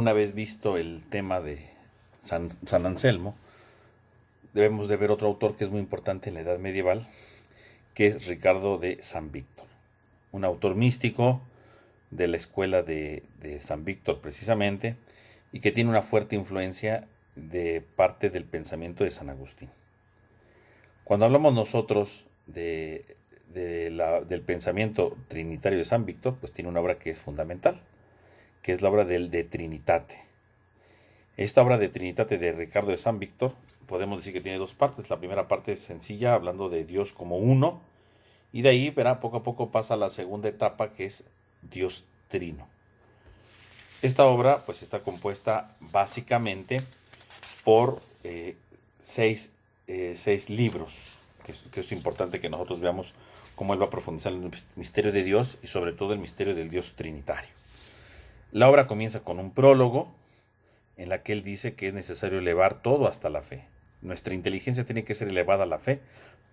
Una vez visto el tema de San Anselmo, debemos de ver otro autor que es muy importante en la Edad Medieval, que es Ricardo de San Víctor, un autor místico de la escuela de San Víctor precisamente, y que tiene una fuerte influencia de parte del pensamiento de San Agustín. Cuando hablamos nosotros del pensamiento trinitario de San Víctor, pues tiene una obra que es fundamental, que es la obra del De Trinitate. Esta obra de Trinitate de Ricardo de San Víctor, podemos decir que tiene dos partes. La primera parte es sencilla, hablando de Dios como uno, y de ahí, verá, poco a poco pasa a la segunda etapa, que es Dios Trino. Esta obra pues está compuesta básicamente por seis libros, que es importante que nosotros veamos cómo él va a profundizar en el misterio de Dios y sobre todo el misterio del Dios trinitario. La obra comienza con un prólogo en la que él dice que es necesario elevar todo hasta la fe. Nuestra inteligencia tiene que ser elevada a la fe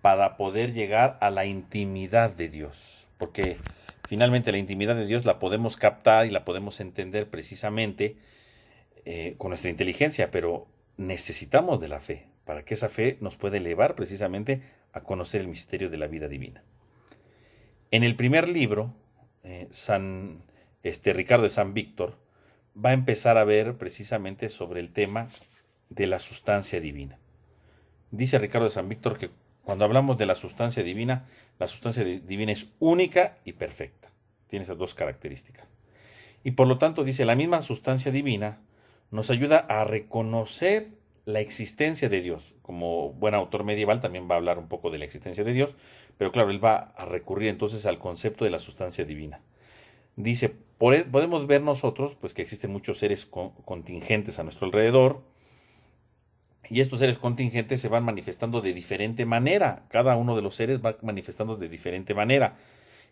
para poder llegar a la intimidad de Dios, porque finalmente la intimidad de Dios la podemos captar y la podemos entender precisamente con nuestra inteligencia, pero necesitamos de la fe para que esa fe nos pueda elevar precisamente a conocer el misterio de la vida divina. En el primer libro, Ricardo de San Víctor va a empezar a ver precisamente sobre el tema de la sustancia divina. Dice Ricardo de San Víctor que cuando hablamos de la sustancia divina es única y perfecta. Tiene esas dos características. Y por lo tanto, dice, la misma sustancia divina nos ayuda a reconocer la existencia de Dios. Como buen autor medieval también va a hablar un poco de la existencia de Dios, pero claro, él va a recurrir entonces al concepto de la sustancia divina. Dice, podemos ver nosotros pues, que existen muchos seres contingentes a nuestro alrededor, y estos seres contingentes se van manifestando de diferente manera. Cada uno de los seres va manifestando de diferente manera.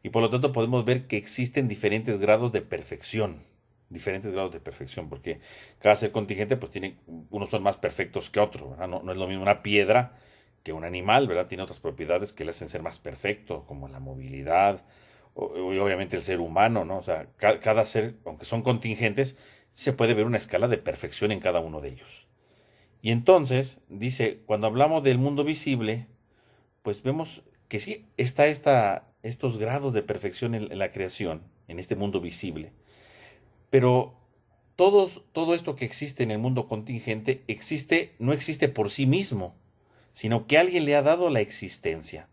Y por lo tanto podemos ver que existen diferentes grados de perfección. Diferentes grados de perfección, porque cada ser contingente, pues unos son más perfectos que otros, ¿verdad? No es lo mismo una piedra que un animal, ¿verdad? Tiene otras propiedades que le hacen ser más perfecto, como la movilidad, y obviamente el ser humano, ¿no? O sea, cada ser, aunque son contingentes, se puede ver una escala de perfección en cada uno de ellos. Y entonces, dice, cuando hablamos del mundo visible, pues vemos que sí está estos grados de perfección en la creación, en este mundo visible. Pero todo esto que existe en el mundo contingente no existe por sí mismo, sino que alguien le ha dado la existencia.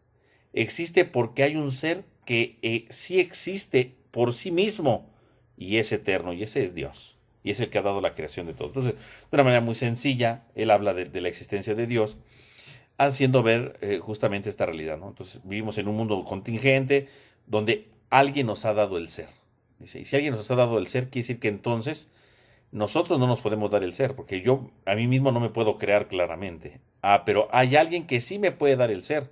Existe porque hay un ser que sí existe por sí mismo y es eterno, y ese es Dios. Y es el que ha dado la creación de todo. Entonces, de una manera muy sencilla, él habla de la existencia de Dios, haciendo ver justamente esta realidad, ¿no? Entonces, vivimos en un mundo contingente donde alguien nos ha dado el ser. Dice, y si alguien nos ha dado el ser, quiere decir que entonces nosotros no nos podemos dar el ser, porque yo a mí mismo no me puedo crear claramente. Pero hay alguien que sí me puede dar el ser.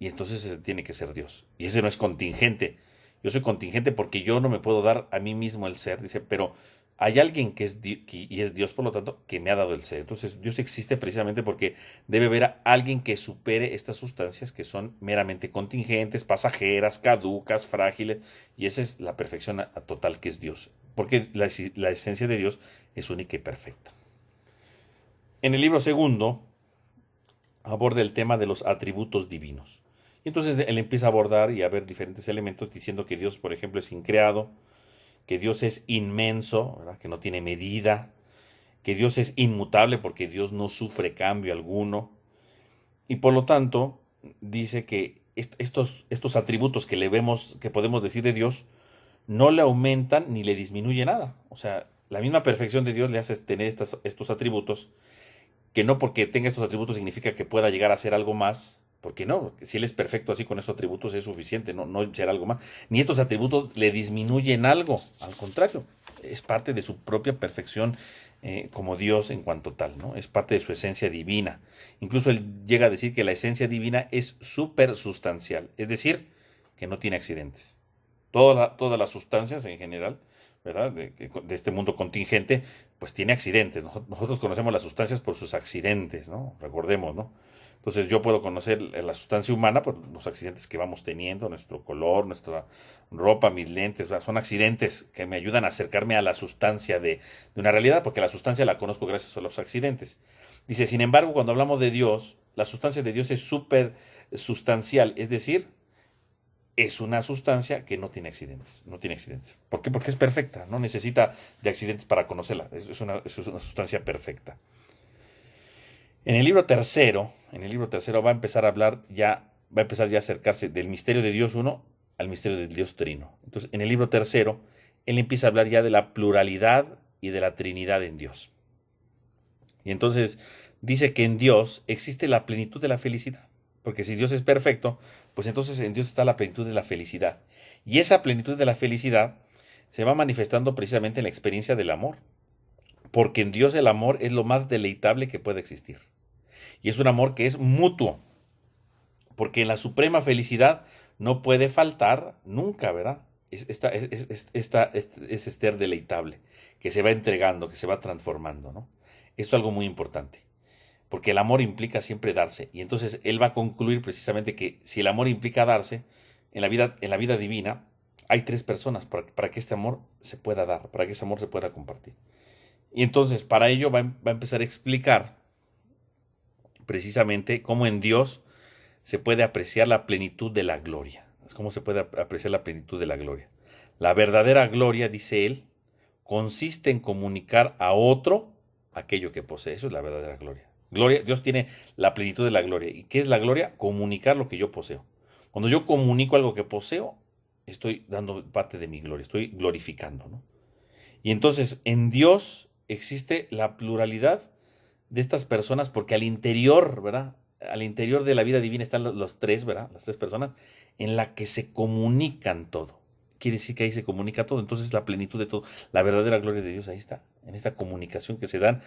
Y entonces ese tiene que ser Dios. Y ese no es contingente. Yo soy contingente porque yo no me puedo dar a mí mismo el ser. Dice, pero hay alguien que es Dios, por lo tanto, que me ha dado el ser. Entonces Dios existe precisamente porque debe haber a alguien que supere estas sustancias que son meramente contingentes, pasajeras, caducas, frágiles. Y esa es la perfección total que es Dios. Porque la esencia de Dios es única y perfecta. En el libro segundo aborda el tema de los atributos divinos. Y entonces él empieza a abordar y a ver diferentes elementos diciendo que Dios, por ejemplo, es increado, que Dios es inmenso, ¿verdad? Que no tiene medida, que Dios es inmutable porque Dios no sufre cambio alguno. Y por lo tanto, dice que estos atributos que le vemos, que podemos decir de Dios, no le aumentan ni le disminuye nada. O sea, la misma perfección de Dios le hace tener estos atributos, que no porque tenga estos atributos significa que pueda llegar a ser algo más, porque no, si él es perfecto así con estos atributos es suficiente, no será algo más. Ni estos atributos le disminuyen algo, al contrario, es parte de su propia perfección como Dios en cuanto tal, ¿no? Es parte de su esencia divina. Incluso él llega a decir que la esencia divina es supersustancial, es decir, que no tiene accidentes. Todas las sustancias en general, ¿verdad? De este mundo contingente, pues tiene accidentes. Nosotros conocemos las sustancias por sus accidentes, ¿no? Recordemos, ¿no? Entonces yo puedo conocer la sustancia humana por los accidentes que vamos teniendo, nuestro color, nuestra ropa, mis lentes, ¿verdad? Son accidentes que me ayudan a acercarme a la sustancia de una realidad, porque la sustancia la conozco gracias a los accidentes. Dice, sin embargo, cuando hablamos de Dios, la sustancia de Dios es súper sustancial, es decir, es una sustancia que no tiene accidentes, no tiene accidentes. ¿Por qué? Porque es perfecta, no necesita de accidentes para conocerla, es una sustancia perfecta. En el libro tercero va a empezar a hablar ya, va a empezar ya a acercarse del misterio de Dios uno al misterio del Dios trino. Entonces, en el libro tercero, él empieza a hablar ya de la pluralidad y de la Trinidad en Dios. Y entonces dice que en Dios existe la plenitud de la felicidad. Porque si Dios es perfecto, pues entonces en Dios está la plenitud de la felicidad. Y esa plenitud de la felicidad se va manifestando precisamente en la experiencia del amor. Porque en Dios el amor es lo más deleitable que puede existir. Y es un amor que es mutuo. Porque en la suprema felicidad no puede faltar nunca, ¿verdad? Es estar deleitable, que se va entregando, que se va transformando, ¿no? Esto es algo muy importante. Porque el amor implica siempre darse. Y entonces él va a concluir precisamente que si el amor implica darse, en la vida divina hay tres personas para que este amor se pueda dar, para que ese amor se pueda compartir. Y entonces para ello va a empezar a explicar precisamente cómo en Dios se puede apreciar la plenitud de la gloria. ¿Cómo se puede apreciar la plenitud de la gloria? La verdadera gloria, dice él, consiste en comunicar a otro aquello que posee. Eso es la verdadera gloria. Gloria, Dios tiene la plenitud de la gloria. ¿Y qué es la gloria? Comunicar lo que yo poseo. Cuando yo comunico algo que poseo, estoy dando parte de mi gloria, estoy glorificando, ¿no? Y entonces en Dios existe la pluralidad de estas personas porque al interior, ¿verdad? Al interior de la vida divina están los tres, ¿verdad? Las tres personas en la que se comunican todo. Quiere decir que ahí se comunica todo, entonces la plenitud de todo, la verdadera gloria de Dios ahí está, en esta comunicación que se dan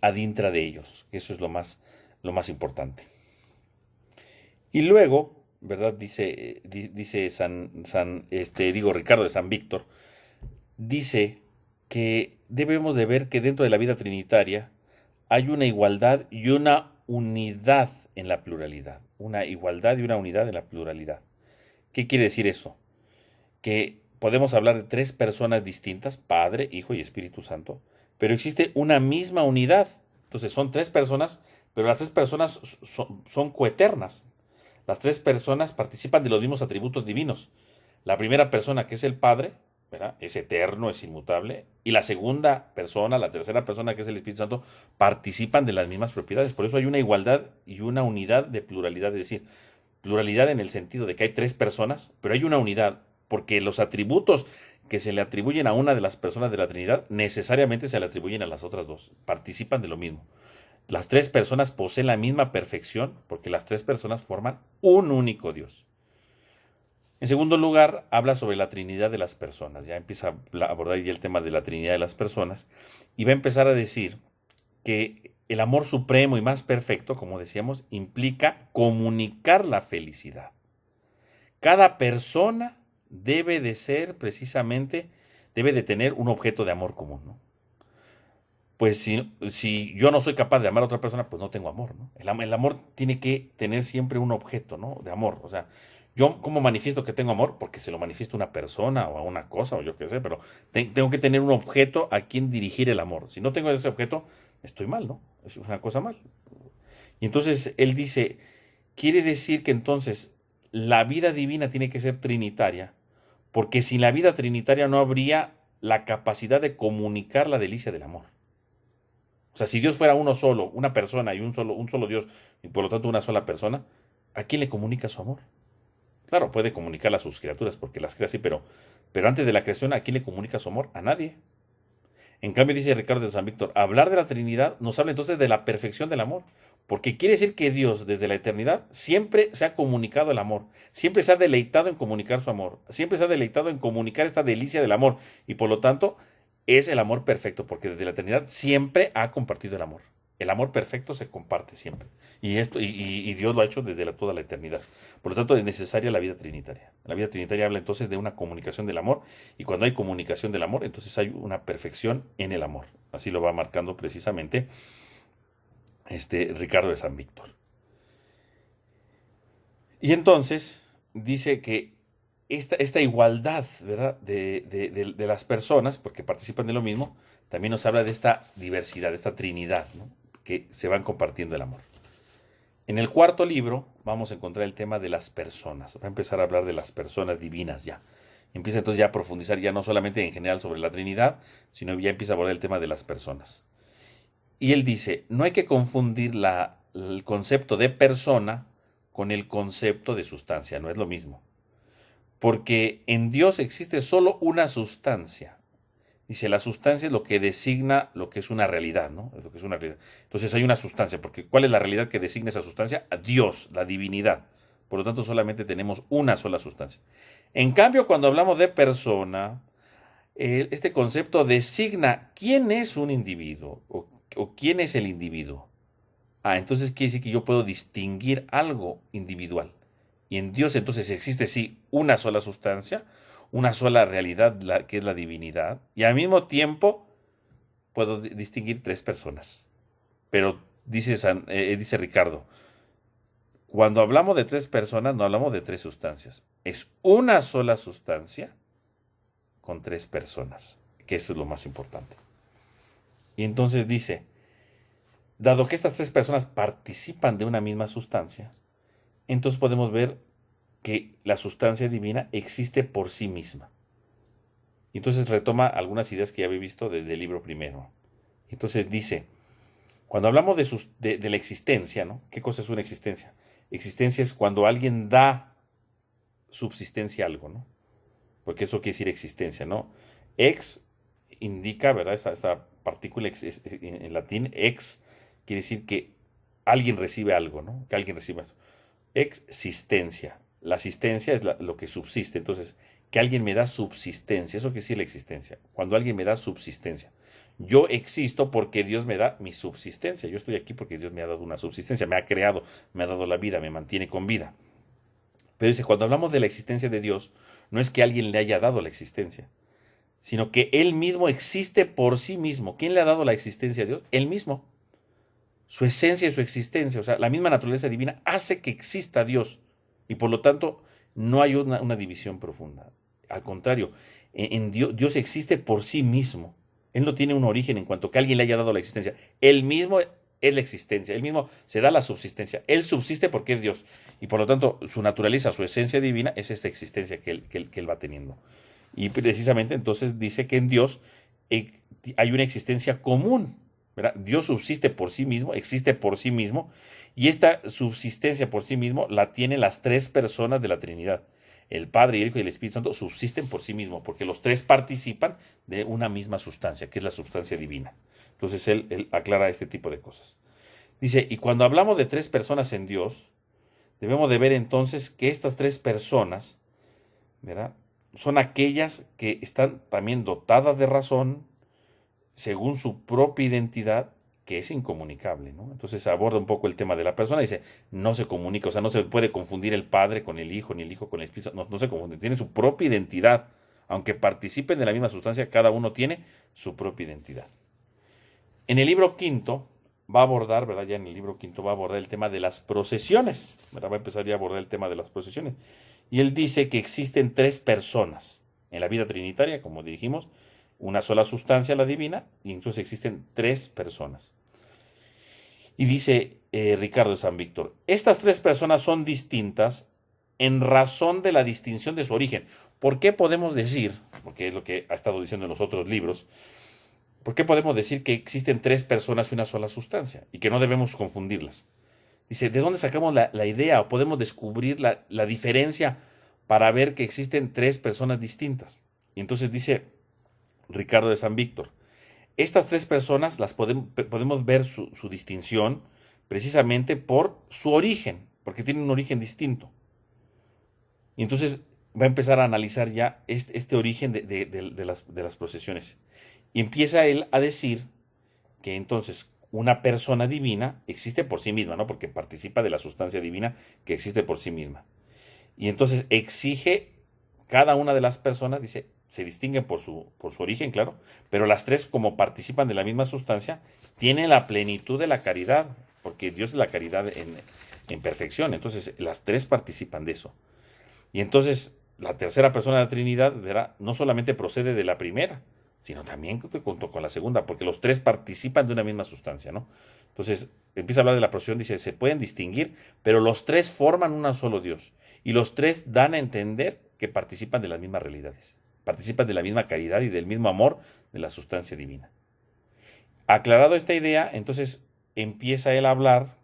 adintra de ellos, que eso es lo más importante. Y luego, ¿verdad? Dice Ricardo de San Víctor, dice que debemos de ver que dentro de la vida trinitaria hay una igualdad y una unidad en la pluralidad. Una igualdad y una unidad en la pluralidad. ¿Qué quiere decir eso? Que podemos hablar de tres personas distintas, Padre, Hijo y Espíritu Santo, pero existe una misma unidad. Entonces son tres personas, pero las tres personas son coeternas. Las tres personas participan de los mismos atributos divinos. La primera persona, que es el Padre, ¿verdad? Es eterno, es inmutable. Y la segunda persona, la tercera persona, que es el Espíritu Santo, participan de las mismas propiedades. Por eso hay una igualdad y una unidad de pluralidad. Es decir, pluralidad en el sentido de que hay tres personas, pero hay una unidad, porque los atributos que se le atribuyen a una de las personas de la Trinidad necesariamente se le atribuyen a las otras dos. Participan de lo mismo. Las tres personas poseen la misma perfección porque las tres personas forman un único Dios. En segundo lugar, habla sobre la Trinidad de las personas. Ya empieza a abordar ya el tema de la Trinidad de las personas y va a empezar a decir que el amor supremo y más perfecto, como decíamos, implica comunicar la felicidad. Cada persona debe de ser precisamente, debe de tener un objeto de amor común, ¿no? Pues si yo no soy capaz de amar a otra persona, pues no tengo amor, ¿no? El amor tiene que tener siempre un objeto, ¿no? De amor. O sea, yo ¿cómo manifiesto que tengo amor? Porque se lo manifiesto a una persona o a una cosa o yo qué sé, pero tengo que tener un objeto a quien dirigir el amor. Si no tengo ese objeto, estoy mal, ¿no? Es una cosa mal. Y entonces él dice, quiere decir que entonces la vida divina tiene que ser trinitaria, porque sin la vida trinitaria no habría la capacidad de comunicar la delicia del amor. O sea, si Dios fuera uno solo, una persona y un solo Dios, y por lo tanto una sola persona, ¿a quién le comunica su amor? Claro, puede comunicarla a sus criaturas porque las crea así, pero antes de la creación, ¿a quién le comunica su amor? A nadie. En cambio, dice Ricardo de San Víctor, hablar de la Trinidad nos habla entonces de la perfección del amor, porque quiere decir que Dios desde la eternidad siempre se ha comunicado el amor, siempre se ha deleitado en comunicar su amor, siempre se ha deleitado en comunicar esta delicia del amor, y por lo tanto es el amor perfecto, porque desde la eternidad siempre ha compartido el amor. El amor perfecto se comparte siempre. Y Dios lo ha hecho desde toda la eternidad. Por lo tanto, es necesaria la vida trinitaria. La vida trinitaria habla entonces de una comunicación del amor. Y cuando hay comunicación del amor, entonces hay una perfección en el amor. Así lo va marcando precisamente Ricardo de San Víctor. Y entonces dice que esta igualdad, ¿verdad? De las personas, porque participan de lo mismo, también nos habla de esta diversidad, de esta trinidad, ¿no? Que se van compartiendo el amor. En el cuarto libro vamos a encontrar el tema de las personas. Va a empezar a hablar de las personas divinas ya. Empieza entonces ya a profundizar ya no solamente en general sobre la Trinidad, sino ya empieza a abordar el tema de las personas. Y él dice, no hay que confundir el concepto de persona con el concepto de sustancia, no es lo mismo. Porque en Dios existe solo una sustancia. Dice, la sustancia es lo que designa lo que es una realidad, ¿no? Es lo que es una realidad. Entonces hay una sustancia, porque ¿cuál es la realidad que designa esa sustancia? A Dios, la divinidad. Por lo tanto, solamente tenemos una sola sustancia. En cambio, cuando hablamos de persona, este concepto designa quién es un individuo o quién es el individuo. Entonces quiere decir que yo puedo distinguir algo individual. Y en Dios entonces existe sí una sola sustancia, una sola realidad que es la divinidad. Y al mismo tiempo puedo distinguir tres personas. Pero dice Ricardo, cuando hablamos de tres personas no hablamos de tres sustancias. Es una sola sustancia con tres personas. Que eso es lo más importante. Y entonces dice, dado que estas tres personas participan de una misma sustancia, entonces podemos ver que la sustancia divina existe por sí misma. Entonces retoma algunas ideas que ya había visto desde el libro primero. Entonces dice, cuando hablamos de la existencia, ¿no? ¿Qué cosa es una existencia? Existencia es cuando alguien da subsistencia a algo, ¿no? Porque eso quiere decir existencia, ¿no? Ex indica, ¿verdad? Esta partícula en latín, ex, quiere decir que alguien recibe algo, ¿no? Que alguien reciba eso. Existencia. La asistencia es lo que subsiste. Entonces, que alguien me da subsistencia. Eso quiere decir la existencia. Cuando alguien me da subsistencia. Yo existo porque Dios me da mi subsistencia. Yo estoy aquí porque Dios me ha dado una subsistencia. Me ha creado, me ha dado la vida, me mantiene con vida. Pero dice, cuando hablamos de la existencia de Dios, no es que alguien le haya dado la existencia, sino que Él mismo existe por sí mismo. ¿Quién le ha dado la existencia a Dios? Él mismo. Su esencia y su existencia, o sea, la misma naturaleza divina hace que exista Dios. Y por lo tanto, no hay una división profunda. Al contrario, en Dios existe por sí mismo. Él no tiene un origen en cuanto que alguien le haya dado la existencia. Él mismo es la existencia. Él mismo se da la subsistencia. Él subsiste porque es Dios. Y por lo tanto, su naturaleza, su esencia divina es esta existencia que él va teniendo. Y precisamente entonces dice que en Dios hay una existencia común, ¿verdad? Dios subsiste por sí mismo, existe por sí mismo, y esta subsistencia por sí mismo la tienen las tres personas de la Trinidad. El Padre, el Hijo y el Espíritu Santo subsisten por sí mismo, porque los tres participan de una misma sustancia, que es la sustancia divina. Entonces él aclara este tipo de cosas. Dice, y cuando hablamos de tres personas en Dios, debemos de ver entonces que estas tres personas, ¿verdad?, son aquellas que están también dotadas de razón, según su propia identidad, que es incomunicable, ¿no? Entonces aborda un poco el tema de la persona, dice, no se comunica, o sea, no se puede confundir el Padre con el Hijo, ni el Hijo con el Espíritu, no se confunde, tiene su propia identidad, aunque participen de la misma sustancia, cada uno tiene su propia identidad. En el libro quinto va a abordar, ¿verdad? Ya en el libro quinto va a abordar el tema de las procesiones, ¿verdad? Va a empezar ya a abordar el tema de las procesiones. Y él dice que existen tres personas en la vida trinitaria, como dijimos, una sola sustancia, la divina, y entonces existen tres personas. Y dice Ricardo de San Víctor, estas tres personas son distintas en razón de la distinción de su origen. ¿Por qué podemos decir, porque es lo que ha estado diciendo en los otros libros, por qué podemos decir que existen tres personas y una sola sustancia y que no debemos confundirlas? Dice, ¿de dónde sacamos la idea o podemos descubrir la diferencia para ver que existen tres personas distintas? Y entonces dice Ricardo de San Víctor, estas tres personas las podemos ver su distinción precisamente por su origen, porque tienen un origen distinto. Y entonces va a empezar a analizar ya este origen de las procesiones. Y empieza él a decir que entonces una persona divina existe por sí misma, ¿no? Porque participa de la sustancia divina que existe por sí misma. Y entonces exige cada una de las personas, dice, se distinguen por su origen, claro, pero las tres, como participan de la misma sustancia, tienen la plenitud de la caridad, porque Dios es la caridad en perfección. Entonces, las tres participan de eso. Y entonces, la tercera persona de la Trinidad, ¿verdad? No solamente procede de la primera, sino también junto con la segunda, porque los tres participan de una misma sustancia, ¿no? Entonces, empieza a hablar de la procesión, dice, se pueden distinguir, pero los tres forman un solo Dios. Y los tres dan a entender que participan de las mismas realidades, participan de la misma caridad y del mismo amor de la sustancia divina. Aclarado esta idea, entonces empieza él a hablar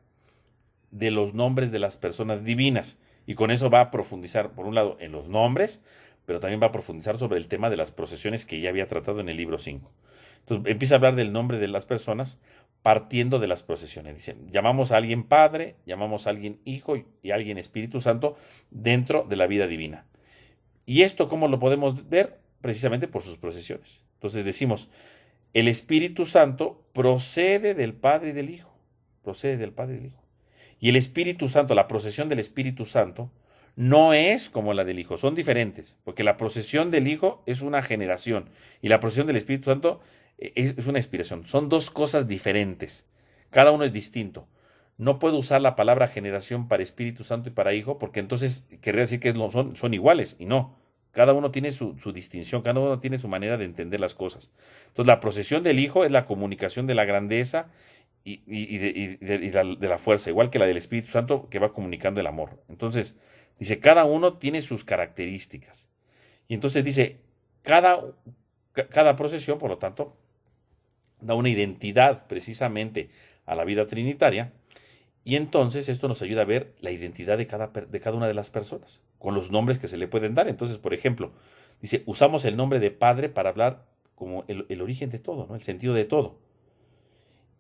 de los nombres de las personas divinas. Y con eso va a profundizar, por un lado, en los nombres, pero también va a profundizar sobre el tema de las procesiones que ya había tratado en el libro 5. Entonces empieza a hablar del nombre de las personas partiendo de las procesiones. Dice, llamamos a alguien Padre, llamamos a alguien Hijo y a alguien Espíritu Santo dentro de la vida divina. ¿Y esto cómo lo podemos ver? Precisamente por sus procesiones. Entonces decimos, el Espíritu Santo procede del Padre y del Hijo. Procede del Padre y del Hijo. Y el Espíritu Santo, la procesión del Espíritu Santo, no es como la del Hijo, son diferentes, porque la procesión del Hijo es una generación y la procesión del Espíritu Santo es una expiración. Son dos cosas diferentes, cada uno es distinto. No puedo usar la palabra generación para Espíritu Santo y para Hijo, porque entonces querría decir que son iguales, y no. Cada uno tiene su distinción, cada uno tiene su manera de entender las cosas. Entonces la procesión del Hijo es la comunicación de la grandeza de la fuerza, igual que la del Espíritu Santo que va comunicando el amor. Entonces, dice, cada uno tiene sus características. Y entonces dice, cada procesión, por lo tanto, da una identidad precisamente a la vida trinitaria. Y entonces esto nos ayuda a ver la identidad de cada una de las personas, con los nombres que se le pueden dar. Entonces, por ejemplo, dice, usamos el nombre de Padre para hablar como el origen de todo, ¿no? El sentido de todo.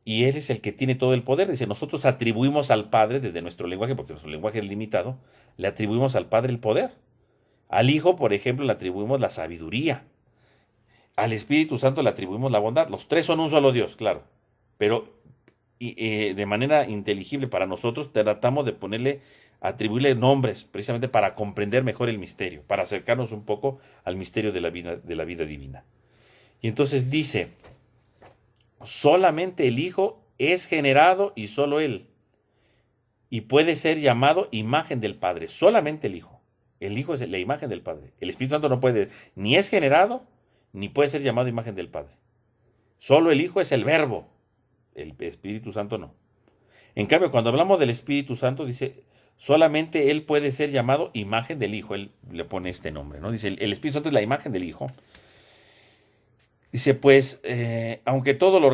Y Él es el que tiene todo el poder. Dice, nosotros atribuimos al Padre, desde nuestro lenguaje, porque nuestro lenguaje es limitado, le atribuimos al Padre el poder. Al Hijo, por ejemplo, le atribuimos la sabiduría. Al Espíritu Santo le atribuimos la bondad. Los tres son un solo Dios, claro. Pero de manera inteligible para nosotros tratamos de atribuirle nombres, precisamente para comprender mejor el misterio, para acercarnos un poco al misterio de la vida divina. Y entonces dice, solamente el Hijo es generado y solo Él. Y puede ser llamado imagen del Padre. Solamente el Hijo. El Hijo es la imagen del Padre. El Espíritu Santo no puede, ni es generado, ni puede ser llamado imagen del Padre. Solo el Hijo es el Verbo. El Espíritu Santo no. En cambio, cuando hablamos del Espíritu Santo, dice, solamente Él puede ser llamado imagen del Hijo. Él le pone este nombre, ¿no? Dice, el Espíritu Santo es la imagen del Hijo. Dice, pues, aunque todo lo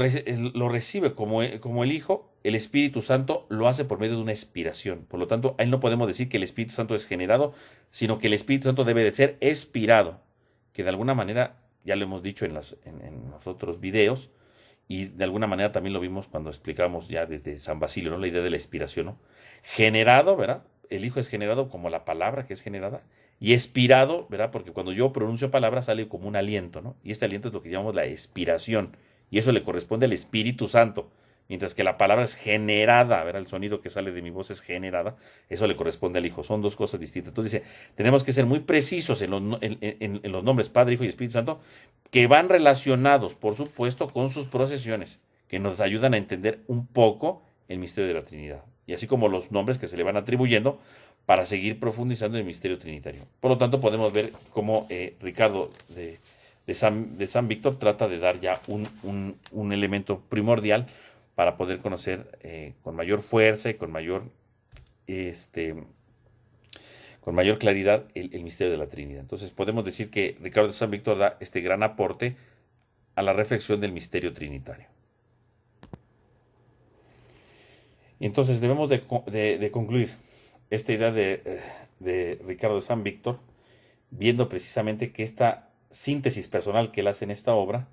recibe como el Hijo, el Espíritu Santo lo hace por medio de una expiración. Por lo tanto, a él no podemos decir que el Espíritu Santo es generado, sino que el Espíritu Santo debe de ser expirado, que de alguna manera, ya lo hemos dicho en los otros videos, y de alguna manera también lo vimos cuando explicamos ya desde San Basilio, ¿no? La idea de la expiración, ¿no? Generado, ¿verdad? El Hijo es generado como la palabra que es generada, y expirado, ¿verdad? Porque cuando yo pronuncio palabras sale como un aliento, ¿no? Y este aliento es lo que llamamos la expiración. Y eso le corresponde al Espíritu Santo. Mientras que la palabra es generada, ¿verdad? El sonido que sale de mi voz es generada. Eso le corresponde al Hijo. Son dos cosas distintas. Entonces dice, tenemos que ser muy precisos en los nombres Padre, Hijo y Espíritu Santo, que van relacionados, por supuesto, con sus procesiones, que nos ayudan a entender un poco el misterio de la Trinidad. Y así como los nombres que se le van atribuyendo para seguir profundizando en el misterio trinitario. Por lo tanto, podemos ver cómo Ricardo de San Víctor trata de dar ya un elemento primordial para poder conocer con mayor fuerza y con mayor claridad el misterio de la Trinidad. Entonces podemos decir que Ricardo de San Víctor da este gran aporte a la reflexión del misterio trinitario. Y entonces debemos de concluir esta idea de Ricardo de San Víctor, viendo precisamente que esta síntesis personal que él hace en esta obra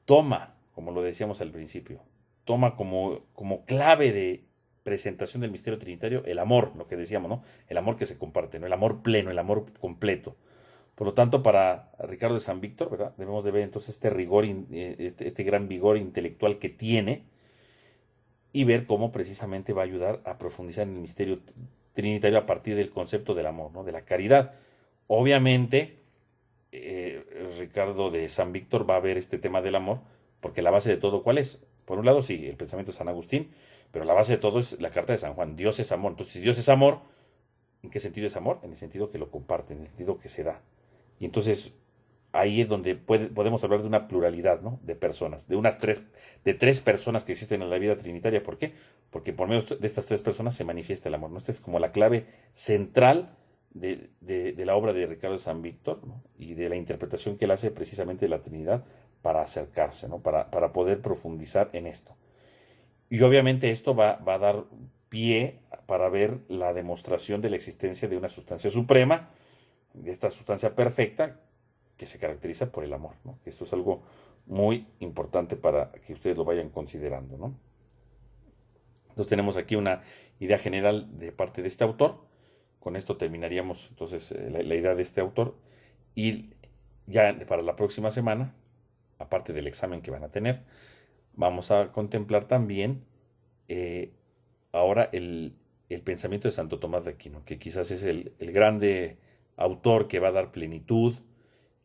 toma, como lo decíamos al principio, toma como clave de presentación del misterio trinitario el amor, lo que decíamos, ¿no? El amor que se comparte, ¿no? El amor pleno, el amor completo. Por lo tanto, para Ricardo de San Víctor, ¿verdad? Debemos de ver entonces este rigor, este gran vigor intelectual que tiene, y ver cómo precisamente va a ayudar a profundizar en el misterio trinitario a partir del concepto del amor, ¿no? De la caridad. Obviamente, Ricardo de San Víctor va a ver este tema del amor, porque la base de todo, ¿cuál es? Por un lado, sí, el pensamiento de San Agustín, Pero la base de todo es la carta de San Juan. Dios es amor. Entonces, si Dios es amor, ¿en qué sentido es amor? En el sentido que lo comparte, en el sentido que se da. Y entonces ahí es donde podemos hablar de una pluralidad, ¿no? De personas, de tres personas que existen en la vida trinitaria. ¿Por qué? Porque por medio de estas tres personas se manifiesta el amor, ¿no? Esta es como la clave central de la obra de Ricardo de San Víctor, ¿no? Y de la interpretación que él hace precisamente de la Trinidad para acercarse, ¿no? Para poder profundizar en esto. Y obviamente esto va a dar pie para ver la demostración de la existencia de una sustancia suprema, de esta sustancia perfecta que se caracteriza por el amor, ¿no? Esto es algo muy importante para que ustedes lo vayan considerando, ¿no? Entonces tenemos aquí una idea general de parte de este autor. Con esto terminaríamos entonces la idea de este autor. Y ya para la próxima semana, aparte del examen que van a tener, vamos a contemplar también eh, ahora el pensamiento de Santo Tomás de Aquino, que quizás es el grande autor que va a dar plenitud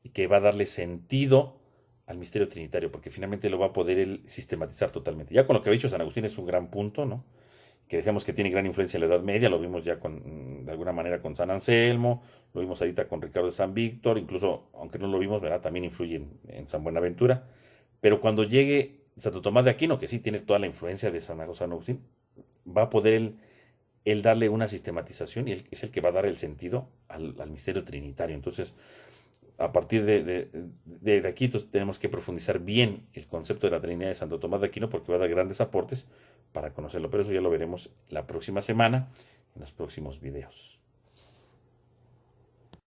y que va a darle sentido al misterio trinitario, porque finalmente lo va a poder él sistematizar totalmente. Ya con lo que ha dicho San Agustín es un gran punto, ¿no? Que decíamos que tiene gran influencia en la Edad Media, lo vimos ya de alguna manera con San Anselmo, lo vimos ahorita con Ricardo de San Víctor, incluso, aunque no lo vimos, ¿verdad? También influye en San Buenaventura, pero cuando llegue Santo Tomás de Aquino, que sí tiene toda la influencia de San Agustín, va a poder él darle una sistematización y él es el que va a dar el sentido al misterio trinitario. Entonces, a partir de aquí entonces, tenemos que profundizar bien el concepto de la Trinidad de Santo Tomás de Aquino porque va a dar grandes aportes para conocerlo, pero eso ya lo veremos la próxima semana en los próximos videos.